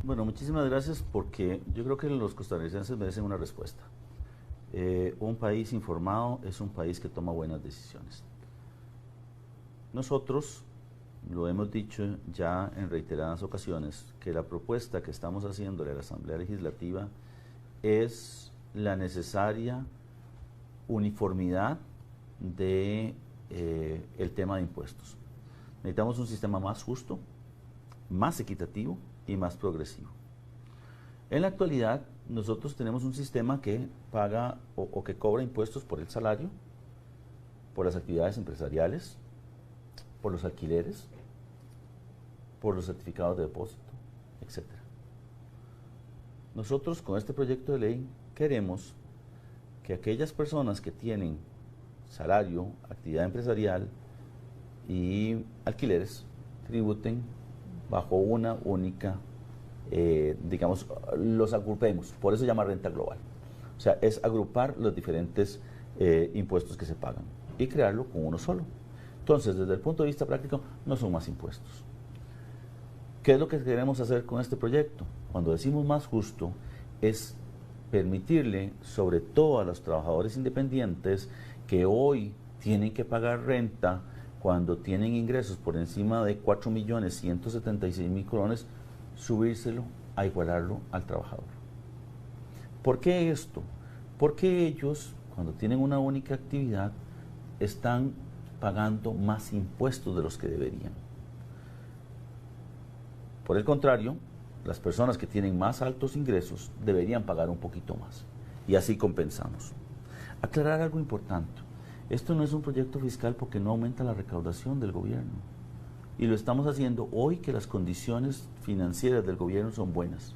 Bueno, muchísimas gracias porque yo creo que los costarricenses merecen una respuesta. Un país informado es un país que toma buenas decisiones. Nosotros lo hemos dicho ya en reiteradas ocasiones que la propuesta que estamos haciendo de la Asamblea Legislativa es la necesaria uniformidad de el tema de impuestos. Necesitamos un sistema más justo, más equitativo y más progresivo. En la actualidad, nosotros tenemos un sistema que paga o que cobra impuestos por el salario, por las actividades empresariales, por los alquileres, por los certificados de depósito, etc. Nosotros con este proyecto de ley queremos que aquellas personas que tienen salario, actividad empresarial y alquileres tributen bajo una única, digamos, los agrupemos, por eso se llama renta global. O sea, es agrupar los diferentes impuestos que se pagan y crearlo con uno solo. Entonces, desde el punto de vista práctico, no son más impuestos. ¿Qué es lo que queremos hacer con este proyecto? Cuando decimos más justo, es permitirle, sobre todo a los trabajadores independientes, que hoy tienen que pagar renta cuando tienen ingresos por encima de 4.176.000 colones, subírselo a igualarlo al trabajador. ¿Por qué esto? Porque ellos, cuando tienen una única actividad, están pagando más impuestos de los que deberían. Por el contrario, las personas que tienen más altos ingresos deberían pagar un poquito más y así compensamos. Aclarar algo importante, esto no es un proyecto fiscal porque no aumenta la recaudación del gobierno y lo estamos haciendo hoy que las condiciones financieras del gobierno son buenas,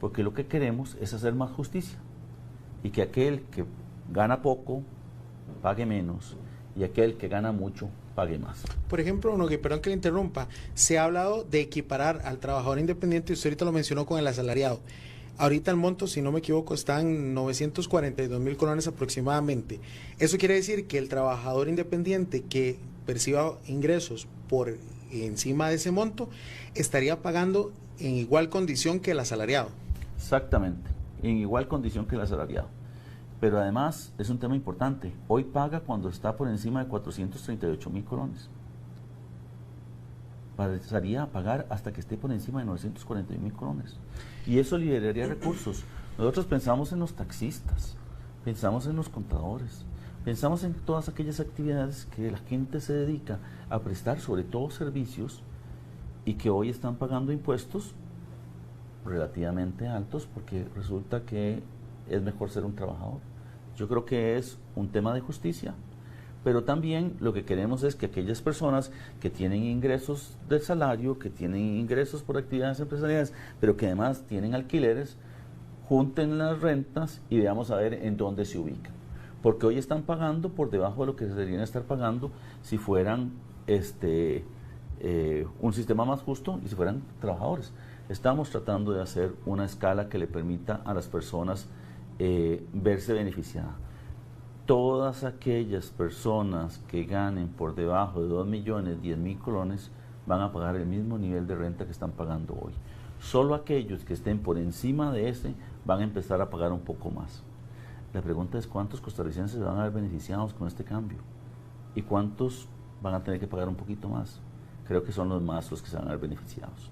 porque lo que queremos es hacer más justicia y que aquel que gana poco pague menos y aquel que gana mucho pague más. Por ejemplo, no, perdón que le interrumpa, se ha hablado de equiparar al trabajador independiente, usted ahorita lo mencionó con el asalariado. Ahorita el monto, si no me equivoco, está en 942.000 colones aproximadamente. Eso quiere decir que el trabajador independiente que perciba ingresos por encima de ese monto estaría pagando en igual condición que el asalariado. Exactamente, en igual condición que el asalariado. Pero además es un tema importante, hoy paga cuando está por encima de 438.000 colones. Pasaría a pagar hasta que esté por encima de 941.000 colones. Y eso liberaría recursos. Nosotros pensamos en los taxistas, pensamos en los contadores, pensamos en todas aquellas actividades que la gente se dedica a prestar, sobre todo servicios, y que hoy están pagando impuestos relativamente altos porque resulta que es mejor ser un trabajador. Yo creo que es un tema de justicia, pero también lo que queremos es que aquellas personas que tienen ingresos del salario, que tienen ingresos por actividades empresariales, pero que además tienen alquileres, junten las rentas y veamos a ver en dónde se ubican. Porque hoy están pagando por debajo de lo que deberían estar pagando si fueran un sistema más justo y si fueran trabajadores. Estamos tratando de hacer una escala que le permita a las personas verse beneficiadas. Todas aquellas personas que ganen por debajo de 2.010.000 colones van a pagar el mismo nivel de renta que están pagando hoy. Solo aquellos que estén por encima de ese van a empezar a pagar un poco más. La pregunta es cuántos costarricenses van a ver beneficiados con este cambio y cuántos van a tener que pagar un poquito más. Creo que son los más los que se van a ver beneficiados.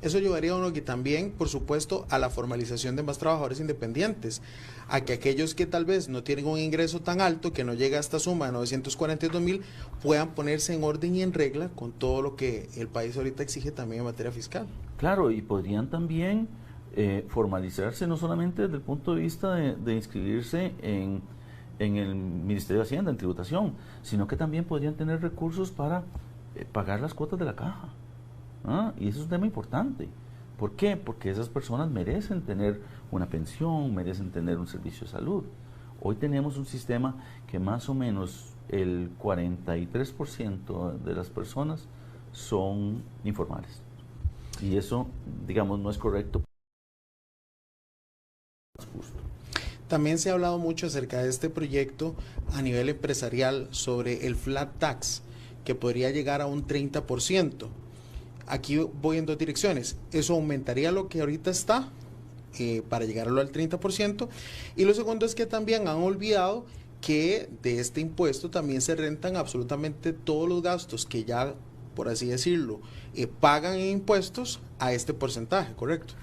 Eso llevaría a uno que también, por supuesto, a la formalización de más trabajadores independientes, a que aquellos que tal vez no tienen un ingreso tan alto, que no llega a esta suma de 942.000, puedan ponerse en orden y en regla con todo lo que el país ahorita exige también en materia fiscal. Claro, y podrían también formalizarse no solamente desde el punto de vista de inscribirse en el Ministerio de Hacienda, en tributación, sino que también podrían tener recursos para pagar las cuotas de la caja. Y eso es un tema importante. ¿Por qué? Porque esas personas merecen tener una pensión, merecen tener un servicio de salud. Hoy tenemos un sistema que más o menos el 43% de las personas son informales. Y eso, digamos, no es correcto. Es justo. También se ha hablado mucho acerca de este proyecto a nivel empresarial sobre el flat tax, que podría llegar a un 30%. aquí voy en dos direcciones. Eso aumentaría lo que ahorita está para llegarlo al 30%. Y lo segundo es que también han olvidado que de este impuesto también se rentan absolutamente todos los gastos que ya, por así decirlo, pagan en impuestos a este porcentaje, ¿correcto?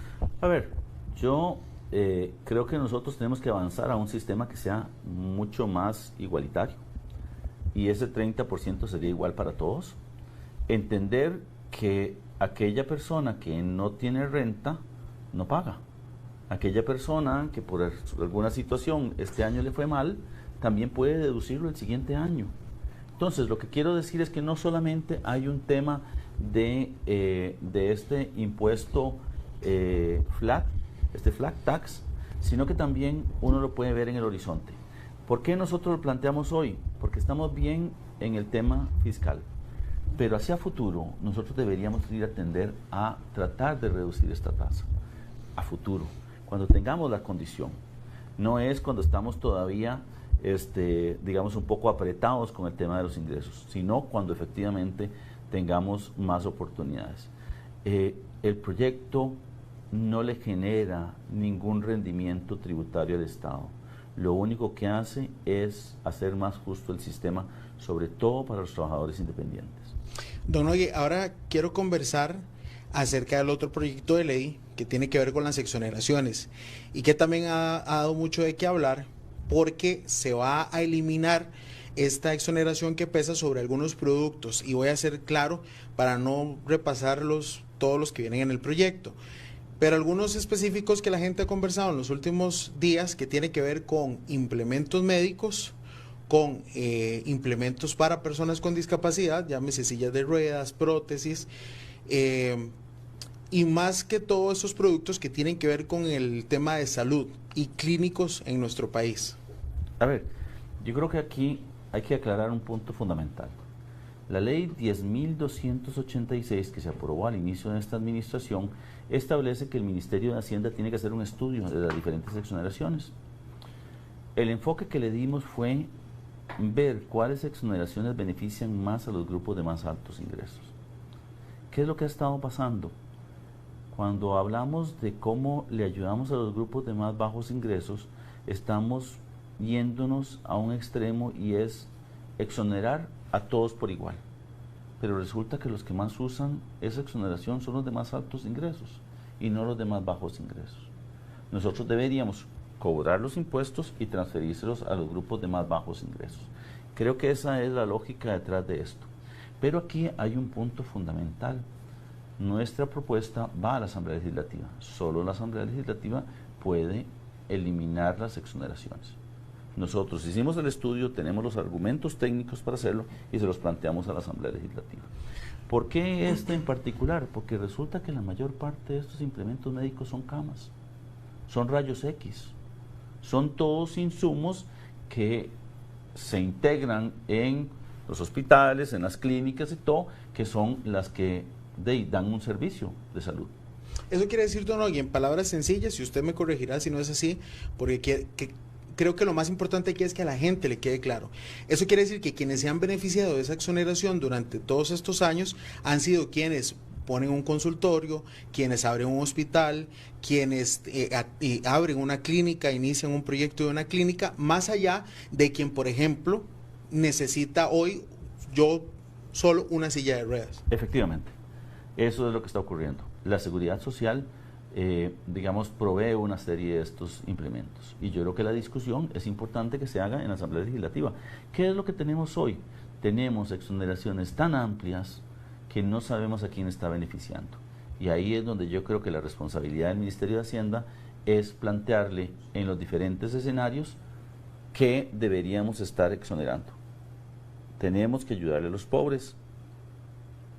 A ver, yo creo que nosotros tenemos que avanzar a un sistema que sea mucho más igualitario. Y ese 30% sería igual para todos. Entender que aquella persona que no tiene renta no paga. Aquella persona que por alguna situación este año le fue mal, también puede deducirlo el siguiente año. Entonces, lo que quiero decir es que no solamente hay un tema de este impuesto flat tax, sino que también uno lo puede ver en el horizonte. ¿Por qué nosotros lo planteamos hoy? Porque estamos bien en el tema fiscal, pero hacia futuro nosotros deberíamos ir a tender a tratar de reducir esta tasa. A futuro, cuando tengamos la condición, no es cuando estamos todavía, digamos, un poco apretados con el tema de los ingresos, sino cuando efectivamente tengamos más oportunidades. El proyecto no le genera ningún rendimiento tributario al Estado. Lo único que hace es hacer más justo el sistema, sobre todo para los trabajadores independientes. Don Nogue, ahora quiero conversar acerca del otro proyecto de ley que tiene que ver con las exoneraciones y que también ha dado mucho de qué hablar porque se va a eliminar esta exoneración que pesa sobre algunos productos, y voy a ser claro para no repasar todos los que vienen en el proyecto, pero algunos específicos que la gente ha conversado en los últimos días que tiene que ver con implementos médicos, con implementos para personas con discapacidad, llámese sillas de ruedas, prótesis, y más que todos esos productos que tienen que ver con el tema de salud y clínicos en nuestro país. A ver, yo creo que aquí hay que aclarar un punto fundamental. La ley 10.286 que se aprobó al inicio de esta administración establece que el Ministerio de Hacienda tiene que hacer un estudio de las diferentes exoneraciones. El enfoque que le dimos fue ver cuáles exoneraciones benefician más a los grupos de más altos ingresos. ¿Qué es lo que ha estado pasando? Cuando hablamos de cómo le ayudamos a los grupos de más bajos ingresos, estamos yéndonos a un extremo y es exonerar a todos por igual. Pero resulta que los que más usan esa exoneración son los de más altos ingresos y no los de más bajos ingresos. Nosotros deberíamos cobrar los impuestos y transferírselos a los grupos de más bajos ingresos. Creo que esa es la lógica detrás de esto. Pero aquí hay un punto fundamental. Nuestra propuesta va a la Asamblea Legislativa. Solo la Asamblea Legislativa puede eliminar las exoneraciones. Nosotros hicimos el estudio, tenemos los argumentos técnicos para hacerlo y se los planteamos a la Asamblea Legislativa. ¿Por qué este en particular? Porque resulta que la mayor parte de estos implementos médicos son camas, son rayos X, son todos insumos que se integran en los hospitales, en las clínicas y todo, que son las que dan un servicio de salud. Eso quiere decir, don Nogue, en palabras sencillas, y usted me corregirá si no es así, porque creo que lo más importante aquí es que a la gente le quede claro. Eso quiere decir que quienes se han beneficiado de esa exoneración durante todos estos años han sido quienes ponen un consultorio, quienes abren un hospital, quienes abren una clínica, inician un proyecto de una clínica, más allá de quien, por ejemplo, necesita hoy solo una silla de ruedas. Efectivamente, eso es lo que está ocurriendo. La seguridad social, digamos, provee una serie de estos implementos. Y yo creo que la discusión es importante que se haga en la Asamblea Legislativa. ¿Qué es lo que tenemos hoy? Tenemos exoneraciones tan amplias que no sabemos a quién está beneficiando. Y ahí es donde yo creo que la responsabilidad del Ministerio de Hacienda es plantearle en los diferentes escenarios qué deberíamos estar exonerando. Tenemos que ayudarle a los pobres.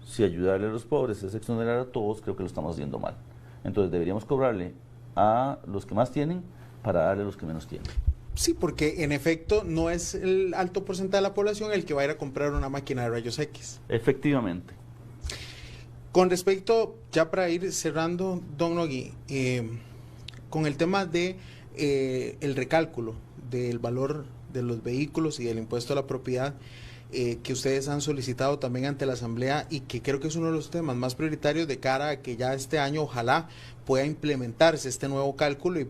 Si ayudarle a los pobres es exonerar a todos, creo que lo estamos haciendo mal. Entonces deberíamos cobrarle a los que más tienen para darle a los que menos tienen. Sí, porque en efecto no es el alto porcentaje de la población el que va a ir a comprar una máquina de rayos X. Efectivamente. Con respecto, ya para ir cerrando, don Nogue, con el tema de el recálculo del valor de los vehículos y del impuesto a la propiedad, que ustedes han solicitado también ante la Asamblea y que creo que es uno de los temas más prioritarios de cara a que ya este año ojalá pueda implementarse este nuevo cálculo y